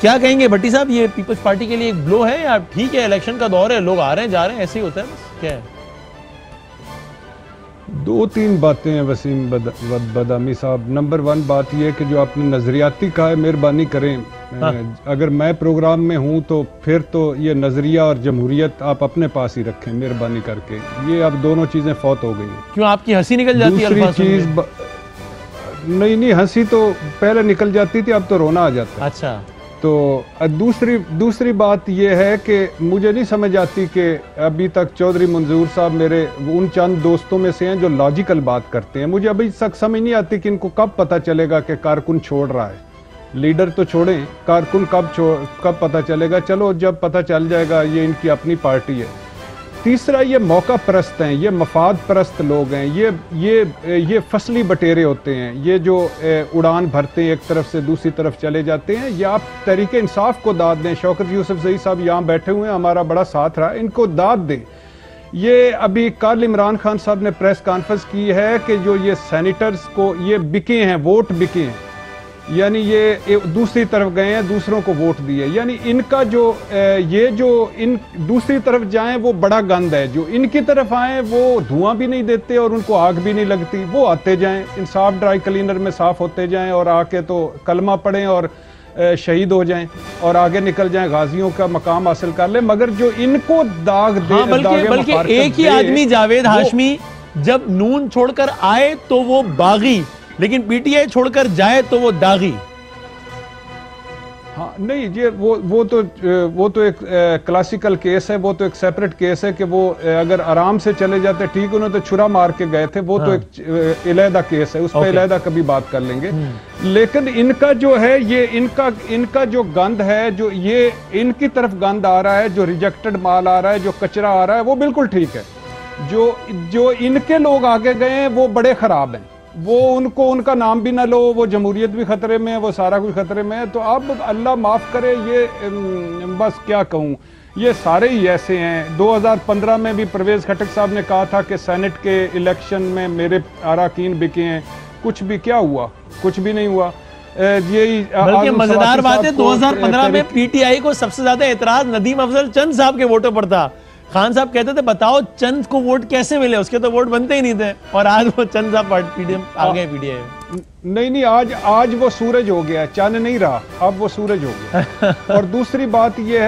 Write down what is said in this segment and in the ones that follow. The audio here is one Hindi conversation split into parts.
क्या कहेंगे भट्टी साहब, ये पीपल्स पार्टी के लिए एक ब्लो है या ठीक है, इलेक्शन का दौर है, लोग आ रहे हैं जा रहे हैं, ऐसे ही होता है बस, क्या है? दो तीन बातें हैं वसीम बदामी साहब। नंबर 1 बात यह कि जो आपने नजरियाती कहा है, मेहरबानी करें, अगर मैं प्रोग्राम में हूं तो फिर तो ये नजरिया और जमहूरियत आप अपने पास ही रखें मेहरबानी करके। ये अब दोनों चीजें फौत हो गई हैं। क्यों, आपकी हंसी निकल जाती है? दूसरी चीज नहीं, हंसी तो पहले निकल जाती थी, अब तो रोना आ जाता है। अच्छा, तो दूसरी बात यह है कि मुझे नहीं समझ आती कि अभी तक चौधरी मंजूर साहब मेरे उन चंद दोस्तों में से हैं जो लॉजिकल बात करते हैं। मुझे अभी तक समझ नहीं आती कि इनको कब पता चलेगा कि कारकुन छोड़ रहा है। लीडर तो छोड़ें, कारकुन कब पता चलेगा? चलो जब पता चल जाएगा, ये इनकी अपनी पार्टी है। तीसरा, ये मौका परस्त हैं, ये मफाद परस्त लोग हैं, ये फसली बटेरे होते हैं, ये जो उड़ान भरते हैं एक तरफ से दूसरी तरफ चले जाते हैं। ये आप तहरीके इंसाफ को दाद दें। शौकत यूसुफजई साहब यहाँ बैठे हुए हैं, हमारा बड़ा साथ रहा, इनको दाद दें। ये अभी कल इमरान खान साहब ने प्रेस कॉन्फ्रेंस की है कि जो ये सेनेटर्स को ये बिके हैं, वोट बिके हैं, यानी ये दूसरी तरफ गए हैं, दूसरों को वोट दिए, यानी इनका जो ये जो इन दूसरी तरफ जाएं वो बड़ा गंद है। जो इनकी तरफ आए वो धुआं भी नहीं देते और उनको आग भी नहीं लगती। वो आते जाएं, इंसाफ ड्राई क्लीनर में साफ होते जाएं और आके तो कलमा पढ़ें और शहीद हो जाएं और आगे निकल जाएं, गाजियों का मकाम हासिल कर ले। मगर जो इनको दाग दे, बल्कि एक ही आदमी जावेद हाशमी जब नून छोड़कर आए तो वो बागी, लेकिन पीटीआई छोड़कर जाए तो वो दागी। हाँ नहीं, ये वो तो एक क्लासिकल केस है, वो तो एक सेपरेट केस है कि वो अगर आराम से चले जाते ठीक, उन्होंने तो छुरा मार के गए थे, वो तो एक इलेदा केस है, उस पर इलेदा कभी बात कर लेंगे। लेकिन इनका जो है ये इनका जो गंद है, जो ये इनकी तरफ गंद आ रहा है, जो रिजेक्टेड माल आ रहा है, जो कचरा आ रहा है, वो बिल्कुल ठीक है। जो इनके लोग आगे गए हैं वो बड़े खराब हैं। वो उनका नाम भी ना लो, वो जमहूरियत भी खतरे में है, वो सारा कुछ खतरे में है। तो अब अल्लाह माफ करे, ये बस क्या कहूँ, ये सारे ही ऐसे हैं। 2015 में भी परवेज खटक साहब ने कहा था कि सेनेट के इलेक्शन में मेरे अराकीन बिके हैं, कुछ भी क्या हुआ? कुछ भी नहीं हुआ। यही बल्कि मजेदार बात है, 2015 में पीटीआई को सबसे ज्यादा एतराज नदीम अफजल चंद साहब के वोटों पर था। खान साहब कहते थे बताओ चंद को वोट कैसे मिले, उसके तो वोट बनते ही नहीं थे, और आज वो चंद साहब पीडीएम आ गए पीडीआई। नहीं, आज वो सूरज हो गया, चंद नहीं रहा, अब वो सूरज हो गया। और दूसरी बात ये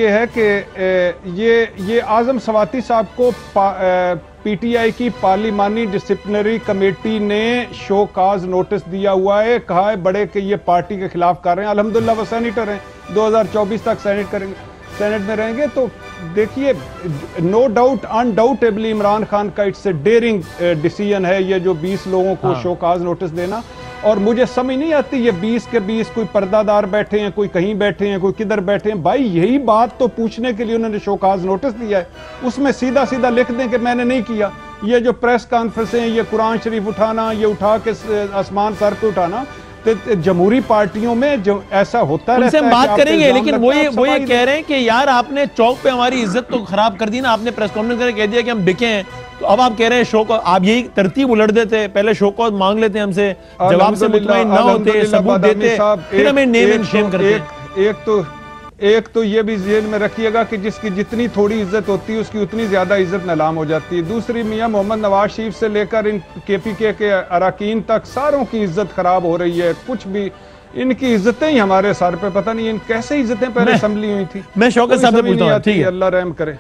है कि ये आजम सवाती साहब को पीटीआई की पार्लिमानी डिसिप्लिनरी कमेटी ने शो काज नोटिस दिया हुआ है, कहा है बड़े कि ये पार्टी के खिलाफ कर रहे हैं। अल्हम्दुलिल्लाह वो सेनेटर हैं, 2024 तक सेनेट में रहेंगे। तो देखिए, no doubt undoubtedly Imran Khan का इट्स ए डेयरिंग डिसीजन है ये जो 20 लोगों को शोकाज नोटिस देना। और मुझे समझ नहीं आती ये 20 के 20 कोई पर्दादार बैठे हैं, कोई कहीं बैठे हैं, कोई किधर बैठे हैं। भाई यही बात तो पूछने के लिए उन्होंने शोकाज नोटिस दिया है, उसमें सीधा सीधा लिख दें कि मैंने नहीं किया। ये जो प्रेस कॉन्फ्रेंस है, ये कुरान शरीफ उठाना, ये उठा के आसमान सर पे उठाना, तो जमहूरी पार्टियों में जो ऐसा होता है, हम बात करेंगे, लेकिन वो ये कह रहे हैं कि यार आपने चौक पे हमारी इज्जत तो खराब कर दी ना, आपने प्रेस कॉन्फ्रेंस करके कह दिया कि हम बिके हैं, तो अब आप कह रहे हैं शो को, आप यही तरतीब उलट देते, पहले शो को मांग लेते हमसे, जवाब से मुतमईन ना होते, सबूत देते, फिर हमें नेम एंड शेम करते। एक तो ये भी ज़हन में रखिएगा कि जिसकी जितनी थोड़ी इज्जत होती है उसकी उतनी ज्यादा इज्जत नीलाम हो जाती है। दूसरी, मियां मोहम्मद नवाज शरीफ से लेकर इन केपीके के अरकान तक सारों की इज्जत खराब हो रही है। कुछ भी इनकी इज्जतें ही हमारे सर पे, पता नहीं इन कैसे इज्जतें पहले असेंबली हुई थी। मैं शौकत साहब से पूछता हूं, ठीक है, अल्लाह रहम करे।